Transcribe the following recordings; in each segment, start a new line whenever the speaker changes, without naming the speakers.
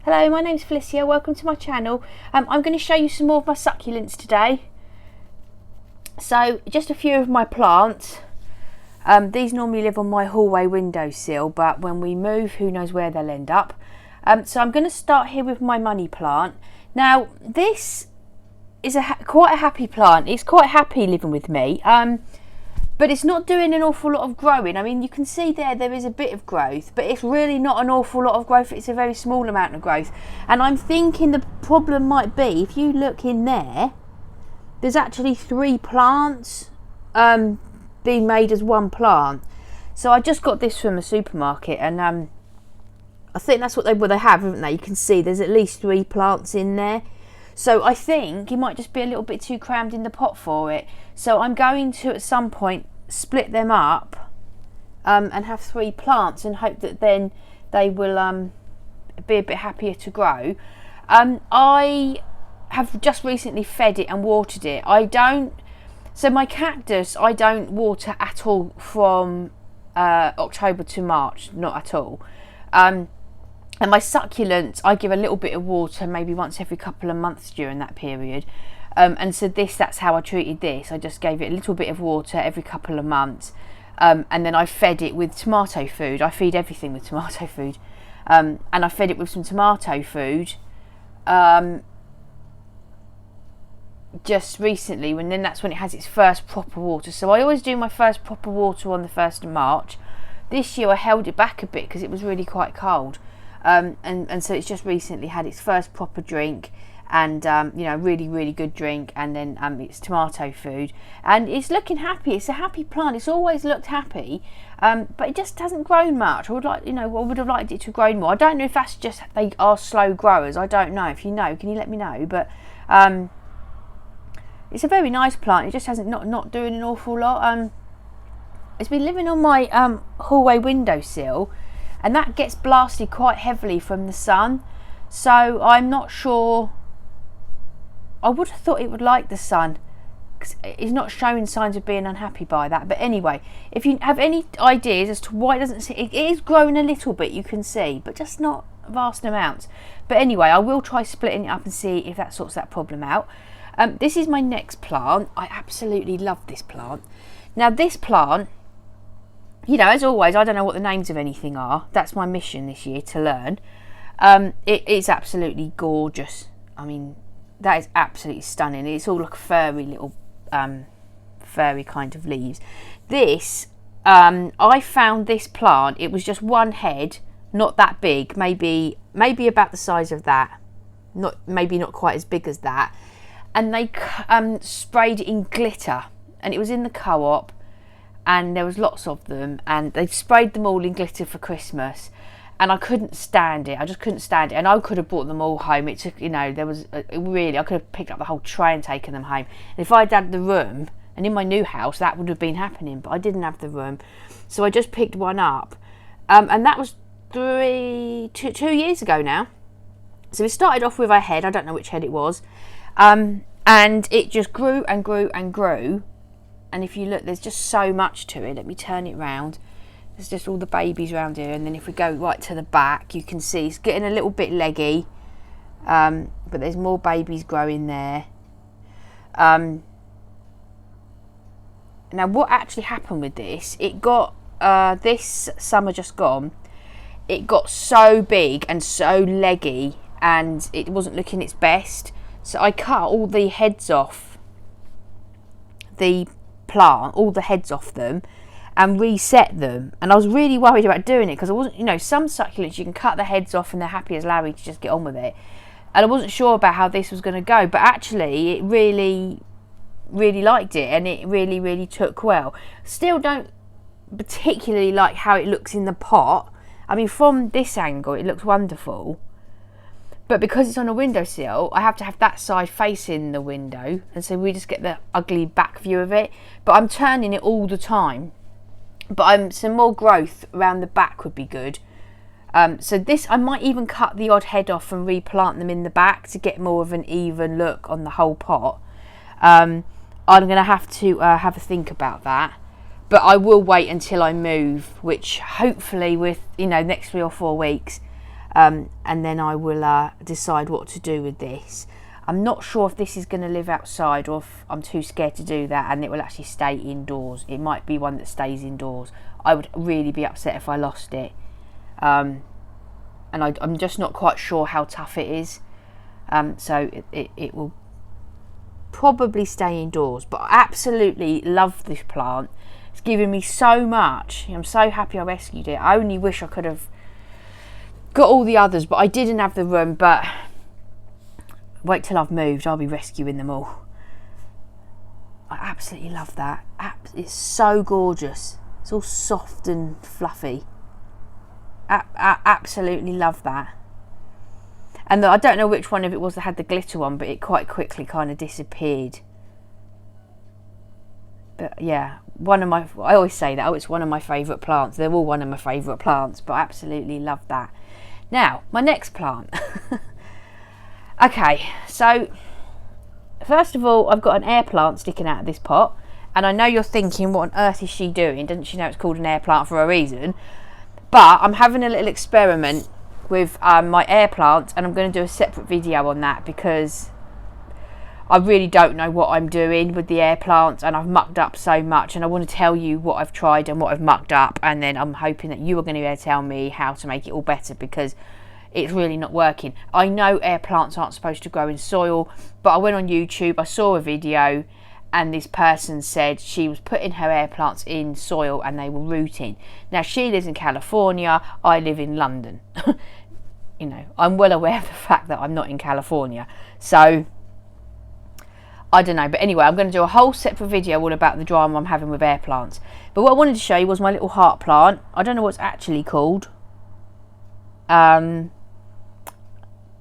Hello, my name's Felicia, welcome to my channel. I'm going to show you some more of my succulents today. So, just a few of my plants. These normally live on my hallway windowsill, but when we move, who knows where they'll end up. So I'm going to start here with my money plant. Now, this is quite a happy plant. It's quite happy living with me. But it's not doing an awful lot of growing. I mean, you can see there is a bit of growth, but it's really not an awful lot of growth. It's a very small amount of growth. And I'm thinking the problem might be, if you look in there, there's actually 3 plants being made as one plant. So I just got this from a supermarket, and I think that's what they have, haven't they? You can see there's at least 3 plants in there. So I think it might just be a little bit too crammed in the pot for it. So I'm going to, at some point, split them up and have 3 plants and hope that then they will be a bit happier to grow. I have just recently fed it and watered it. So my cactus, I don't water at all from October to March, not at all. And my succulents, I give a little bit of water maybe once every couple of months during that period. And so that's how I treated this. I just gave it a little bit of water every couple of months. And then I fed it with tomato food. I feed everything with tomato food. And I fed it with some tomato food just recently, and then that's when it has its first proper water. So I always do my first proper water on the 1st of March. This year I held it back a bit because it was really quite cold. And so it's just recently had its first proper drink, and really good drink, and then it's tomato food, and it's looking happy. It's a happy plant. It's always looked happy, but it just hasn't grown much. I would have liked it to grow more. I don't know if that's just they are slow growers. I don't know. If you know, can you let me know? But it's a very nice plant. It just hasn't not doing an awful lot. It's been living on my hallway windowsill, and that gets blasted quite heavily from the sun. So I'm not sure. I would have thought it would like the sun, because it's not showing signs of being unhappy by that. But anyway, if you have any ideas as to why it doesn't see, it is growing a little bit, you can see, but just not vast amounts. But anyway, I will try splitting it up and see if that sorts that problem out. This is my next plant. I absolutely love this plant. Now this plant, as always, I don't know what the names of anything are. That's my mission this year, to learn. It is absolutely gorgeous. I mean, that is absolutely stunning. It's all like furry little, furry kind of leaves. This, I found this plant. It was just one head, not that big. Maybe about the size of that. Maybe not quite as big as that. And they sprayed it in glitter, and it was in the co-op. And there was lots of them, and they sprayed them all in glitter for Christmas, and I couldn't stand it. I just couldn't stand it, and I could have brought them all home. It took, I could have picked up the whole tray and taken them home. And if I'd had the room, and in my new house, that would have been happening, but I didn't have the room, so I just picked one up, and that was 2 years ago now. So we started off with a head. I don't know which head it was, and it just grew and grew and grew. And if you look, there's just so much to it. Let me turn it round. There's just all the babies around here. And then if we go right to the back, you can see it's getting a little bit leggy. But there's more babies growing there. Now, what actually happened with this, it got, this summer just gone, it got so big and so leggy, and it wasn't looking its best. So I cut all the heads off the plant, all the heads off them, and reset them. And I was really worried about doing it because I wasn't, some succulents you can cut the heads off and they're happy as Larry to just get on with it, and I wasn't sure about how this was going to go, but actually it really liked it, and it really took well. Still don't particularly like how it looks in the pot. I mean, from this angle it looks wonderful, but because it's on a windowsill, I have to have that side facing the window, and so we just get the ugly back view of it. But I'm turning it all the time. But some more growth around the back would be good. So this, I might even cut the odd head off and replant them in the back to get more of an even look on the whole pot. I'm going to have a think about that. But I will wait until I move, which hopefully with, next 3 or 4 weeks, and then I will decide what to do with this. I'm not sure if this is going to live outside or if I'm too scared to do that and it will actually stay indoors. It might be one that stays indoors. I would really be upset if I lost it. And I'm just not quite sure how tough it is. So it will probably stay indoors. But I absolutely love this plant. It's given me so much. I'm so happy I rescued it. I only wish I could have got all the others, but I didn't have the room. But wait till I've moved, I'll be rescuing them all. I absolutely love that. It's so gorgeous. It's all soft and fluffy. I absolutely love that. And I don't know which one of it was that had the glitter on, but it quite quickly kind of disappeared. But yeah, I always say that, it's one of my favourite plants. They're all one of my favourite plants, but I absolutely love that. Now, my next plant. Okay, so first of all, I've got an air plant sticking out of this pot. And I know you're thinking, what on earth is she doing? Doesn't she know it's called an air plant for a reason? But I'm having a little experiment with my air plant, and I'm going to do a separate video on that because I really don't know what I'm doing with the air plants, and I've mucked up so much, and I want to tell you what I've tried and what I've mucked up, and then I'm hoping that you are going to be able to tell me how to make it all better, because it's really not working. I know air plants aren't supposed to grow in soil, but I went on YouTube, I saw a video, and this person said she was putting her air plants in soil and they were rooting. Now, she lives in California, I live in London. You know, I'm well aware of the fact that I'm not in California. So, I don't know. But anyway, I'm going to do a whole separate video all about the drama I'm having with air plants. But what I wanted to show you was my little heart plant. I don't know what it's actually called. My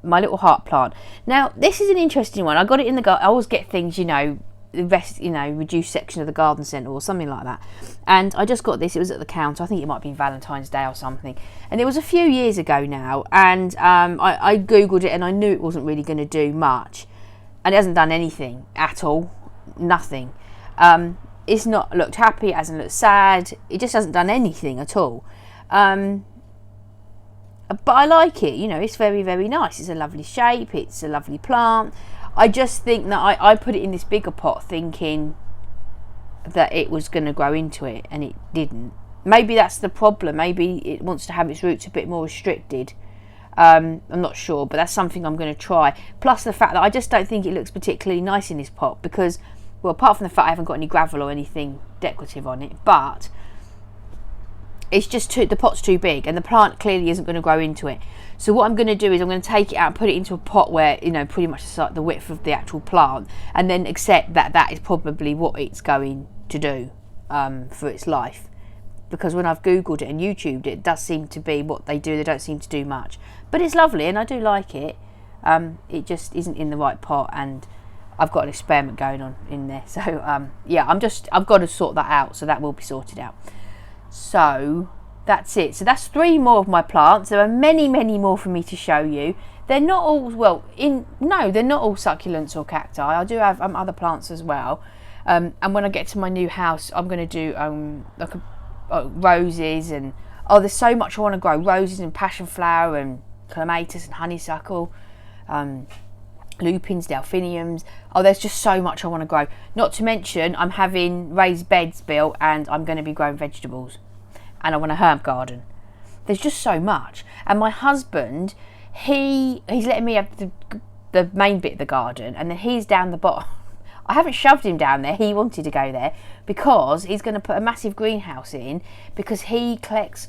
little heart plant. Now, this is an interesting one. I got it in the garden. I always get things, you know, the rest, you know, reduced section of the garden centre or something like that. And I just got this. It was at the counter. I think it might be Valentine's Day or something. And it was a few years ago now. And I googled it and I knew it wasn't really going to do much. And it hasn't done anything at all. Nothing. It's not looked happy. It hasn't looked sad. It just hasn't done anything at all. But I like it. You know, it's very, very nice. It's a lovely shape. It's a lovely plant. I just think that I put it in this bigger pot thinking that it was going to grow into it, and it didn't. Maybe that's the problem. Maybe it wants to have its roots a bit more restricted. I'm not sure, but that's something I'm going to try. Plus the fact that I just don't think it looks particularly nice in this pot because, well, apart from the fact I haven't got any gravel or anything decorative on it, but it's just the pot's too big and the plant clearly isn't going to grow into it. So what I'm going to do is I'm going to take it out and put it into a pot where, you know, pretty much like the width of the actual plant, and then accept that that is probably what it's going to do for its life. Because when I've Googled it and YouTubed it, it does seem to be what they do. They don't seem to do much. But it's lovely and I do like it. It just isn't in the right pot, and I've got an experiment going on in there. So, yeah, I've got to sort that out. So that will be sorted out. So that's it. So that's 3 more of my plants. There are many, many more for me to show you. They're not all, well, they're not all succulents or cacti. I do have other plants as well. And when I get to my new house, I'm going to do like roses and, there's so much I want to grow. Roses and passion flower and clematis and honeysuckle, lupins, delphiniums. There's just so much I want to grow. Not to mention, I'm having raised beds built and I'm going to be growing vegetables. And I want a herb garden. There's just so much. And my husband, he's letting me have the main bit of the garden, and then he's down the bottom. I haven't shoved him down there. He wanted to go there because he's going to put a massive greenhouse in, because he collects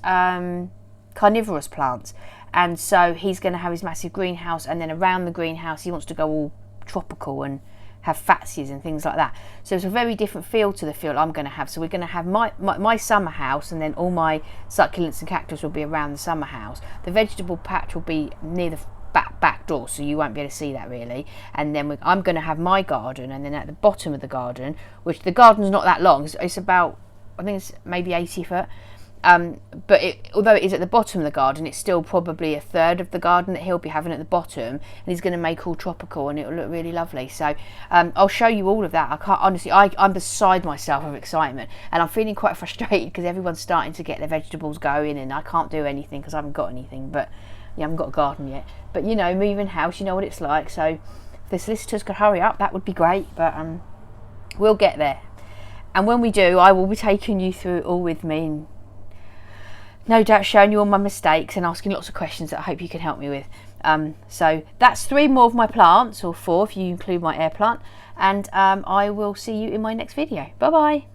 carnivorous plants. And so he's going to have his massive greenhouse, and then around the greenhouse he wants to go all tropical and have fatsias and things like that. So it's a very different feel to the feel I'm going to have. So we're going to have my summer house, and then all my succulents and cactus will be around the summer house. The vegetable patch will be near the back door, so you won't be able to see that really. And then I'm going to have my garden, and then at the bottom of the garden, which the garden's not that long, it's about, I think it's maybe 80 foot. But although it is at the bottom of the garden, it's still probably a third of the garden that he'll be having at the bottom, and he's going to make all tropical, and it'll look really lovely. So I'll show you all of that. I can't honestly, I'm beside myself of excitement, and I'm feeling quite frustrated because everyone's starting to get their vegetables going and I can't do anything because I haven't got anything. But You haven't got a garden yet, but you know, moving house, you know what it's like. So if the solicitors could hurry up, that would be great, but we'll get there. And when we do, I will be taking you through it all with me, and no doubt showing you all my mistakes and asking lots of questions that I hope you can help me with. So that's 3 more of my plants, or 4 if you include my air plant, and I will see you in my next video. Bye bye.